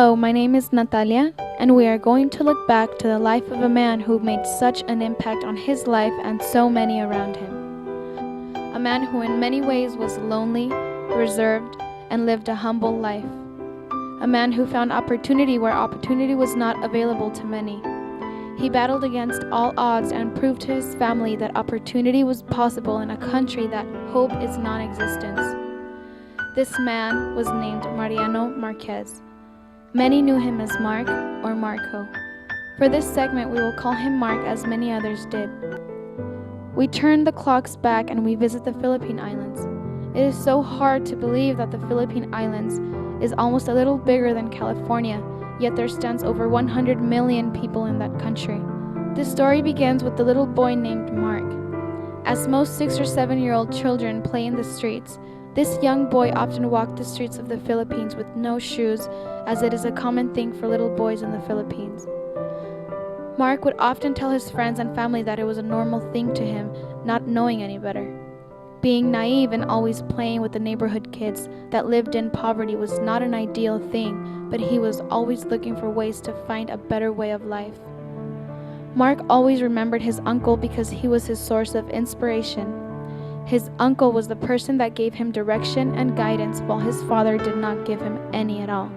Hello, my name is Natalia, and we are going to look back to the life of a man who made such an impact on his life and so many around him. A man who in many ways was lonely, reserved, and lived a humble life. A man who found opportunity where opportunity was not available to many. He battled against all odds and proved to his family that opportunity was possible in a country that hope is non-existence. This man was named Mariano Marquez. Many knew him as Mark or Marco. For this segment, we will call him Mark as many others did. We turn the clocks back and we visit the Philippine Islands. It is so hard to believe that the Philippine Islands is almost a little bigger than California, yet there stands over 100 million people in that country. This story begins with the little boy named Mark. As most 6 or 7-year-old children play in the streets, this young boy often walked the streets of the Philippines with no shoes, as it is a common thing for little boys in the Philippines. Mark would often tell his friends and family that it was a normal thing to him, not knowing any better. Being naive and always playing with the neighborhood kids that lived in poverty was not an ideal thing, but he was always looking for ways to find a better way of life. Mark always remembered his uncle because he was his source of inspiration. His uncle was the person that gave him direction and guidance, while his father did not give him any at all.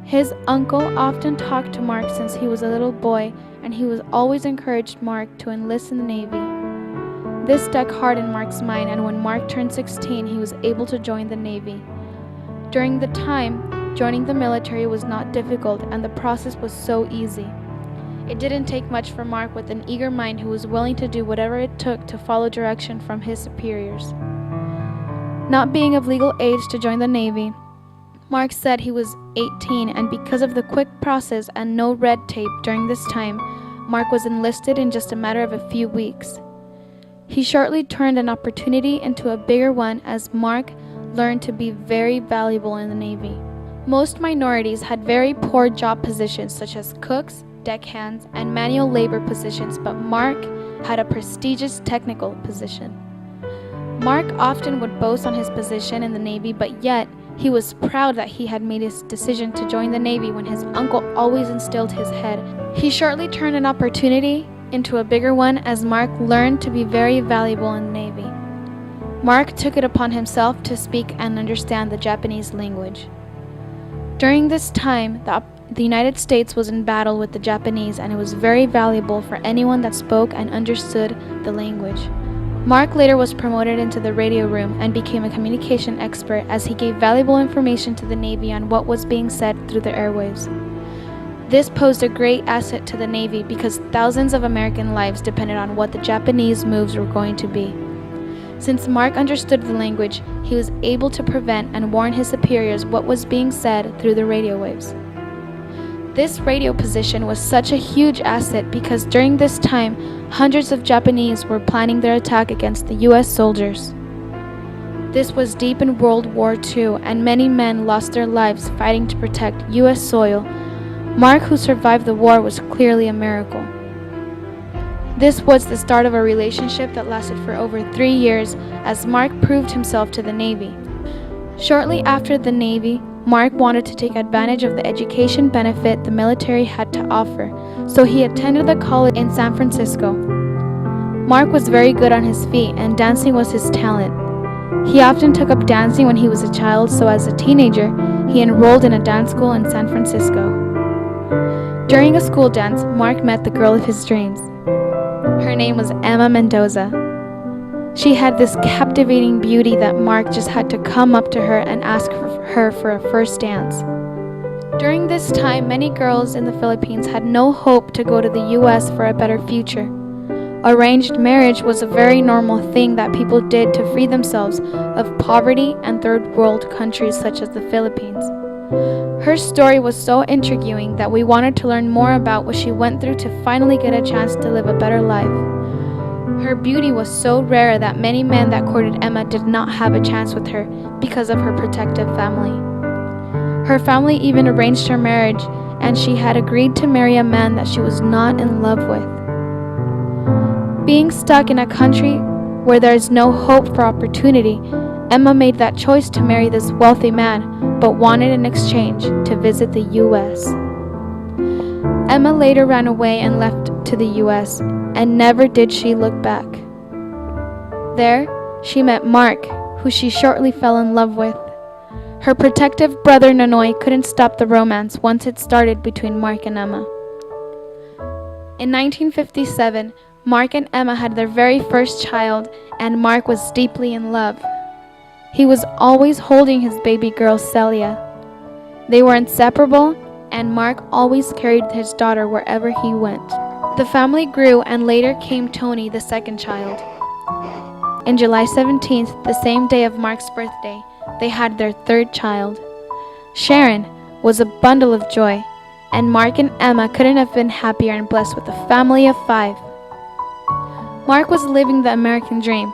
His uncle often talked to Mark since he was a little boy, and he was always encouraged Mark to enlist in the Navy. This stuck hard in Mark's mind, and when Mark turned 16, he was able to join the Navy. During the time, joining the military was not difficult, and the process was so easy. It didn't take much for Mark with an eager mind who was willing to do whatever it took to follow direction from his superiors. Not being of legal age to join the Navy, Mark said he was 18, and because of the quick process and no red tape during this time, Mark was enlisted in just a matter of a few weeks. He shortly turned an opportunity into a bigger one as Mark learned to be very valuable in the Navy. Most minorities had very poor job positions such as cooks, deckhands, and manual labor positions, but Mark had a prestigious technical position. Mark often would boast on his position in the Navy, but yet he was proud that he had made his decision to join the Navy when his uncle always instilled his head. He shortly turned an opportunity into a bigger one as Mark learned to be very valuable in the Navy. Mark took it upon himself to speak and understand the Japanese language. During this time, the United States was in battle with the Japanese, and it was very valuable for anyone that spoke and understood the language. Mark later was promoted into the radio room and became a communication expert as he gave valuable information to the Navy on what was being said through the airwaves. This posed a great asset to the Navy because thousands of American lives depended on what the Japanese moves were going to be. Since Mark understood the language, he was able to prevent and warn his superiors what was being said through the radio waves. This radio position was such a huge asset because during this time, hundreds of Japanese were planning their attack against the U.S. soldiers. This was deep in World War II, and many men lost their lives fighting to protect U.S. soil. Mark, who survived the war, was clearly a miracle. This was the start of a relationship that lasted for over 3 years as Mark proved himself to the Navy. Shortly after the Navy, Mark wanted to take advantage of the education benefit the military had to offer, so he attended the college in San Francisco. Mark was very good on his feet, and dancing was his talent. He often took up dancing when he was a child, so as a teenager, he enrolled in a dance school in San Francisco. During a school dance, Mark met the girl of his dreams. Her name was Emma Mendoza. She had this captivating beauty that Mark just had to come up to her and ask her for a first dance. During this time, many girls in the Philippines had no hope to go to the U.S. for a better future. Arranged marriage was a very normal thing that people did to free themselves of poverty and third world countries such as the Philippines. Her story was so intriguing that we wanted to learn more about what she went through to finally get a chance to live a better life. Her beauty was so rare that many men that courted Emma did not have a chance with her because of her protective family. Her family even arranged her marriage, and she had agreed to marry a man that she was not in love with. Being stuck in a country where there is no hope for opportunity, Emma made that choice to marry this wealthy man, but wanted in exchange to visit the U.S. Emma later ran away and left to the U.S., and never did she look back. There, she met Mark, who she shortly fell in love with. Her protective brother Nonoi couldn't stop the romance once it started between Mark and Emma. In 1957, Mark and Emma had their very first child, and Mark was deeply in love. He was always holding his baby girl Celia. They were inseparable, and Mark always carried his daughter wherever he went. The family grew, and later came Tony, the second child. In July 17th, the same day of Mark's birthday, they had their third child. Sharon was a bundle of joy, and Mark and Emma couldn't have been happier and blessed with a family of 5. Mark was living the American dream,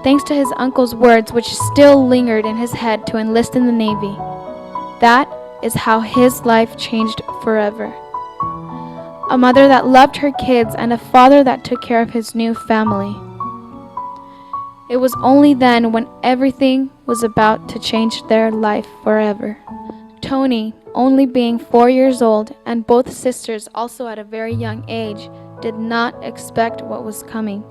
thanks to his uncle's words, which still lingered in his head, to enlist in the Navy. That is how his life changed forever. A mother that loved her kids and a father that took care of his new family. It was only then, when everything was about to change their life forever. Tony, only being 4 years old, and both sisters also at a very young age, did not expect what was coming.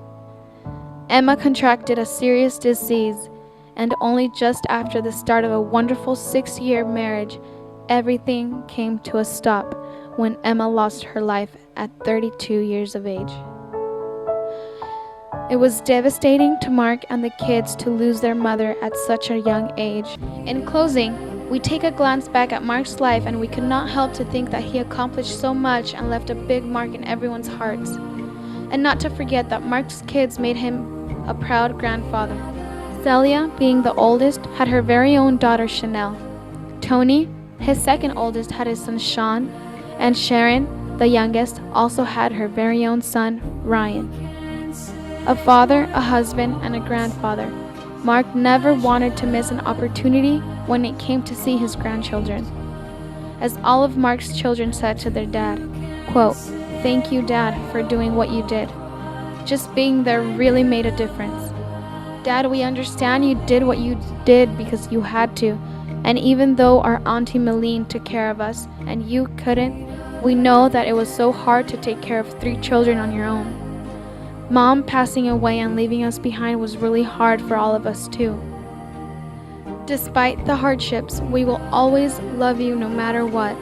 Emma contracted a serious disease, and only just after the start of a wonderful 6-year marriage, everything came to a stop when Emma lost her life at 32 years of age. It was devastating to Mark and the kids to lose their mother at such a young age. In closing, we take a glance back at Mark's life, and we could not help to think that he accomplished so much and left a big mark in everyone's hearts. And not to forget that Mark's kids made him a proud grandfather. Celia, being the oldest, had her very own daughter Chanel. Tony, his second oldest, had his son Sean, and Sharon, the youngest, also had her very own son Ryan. A father, a husband, and a grandfather, Mark never wanted to miss an opportunity when it came to see his grandchildren. As all of Mark's children said to their dad, quote, "Thank you, Dad, for doing what you did. Just being there really made a difference. Dad, we understand you did what you did because you had to, and even though our Auntie Meline took care of us and you couldn't, we know that it was so hard to take care of 3 children on your own. Mom passing away and leaving us behind was really hard for all of us too. Despite the hardships, we will always love you no matter what.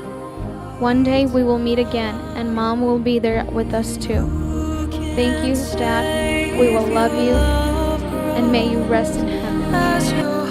One day we will meet again, and Mom will be there with us too. Thank you, Dad. We will love you, and may you rest in heaven."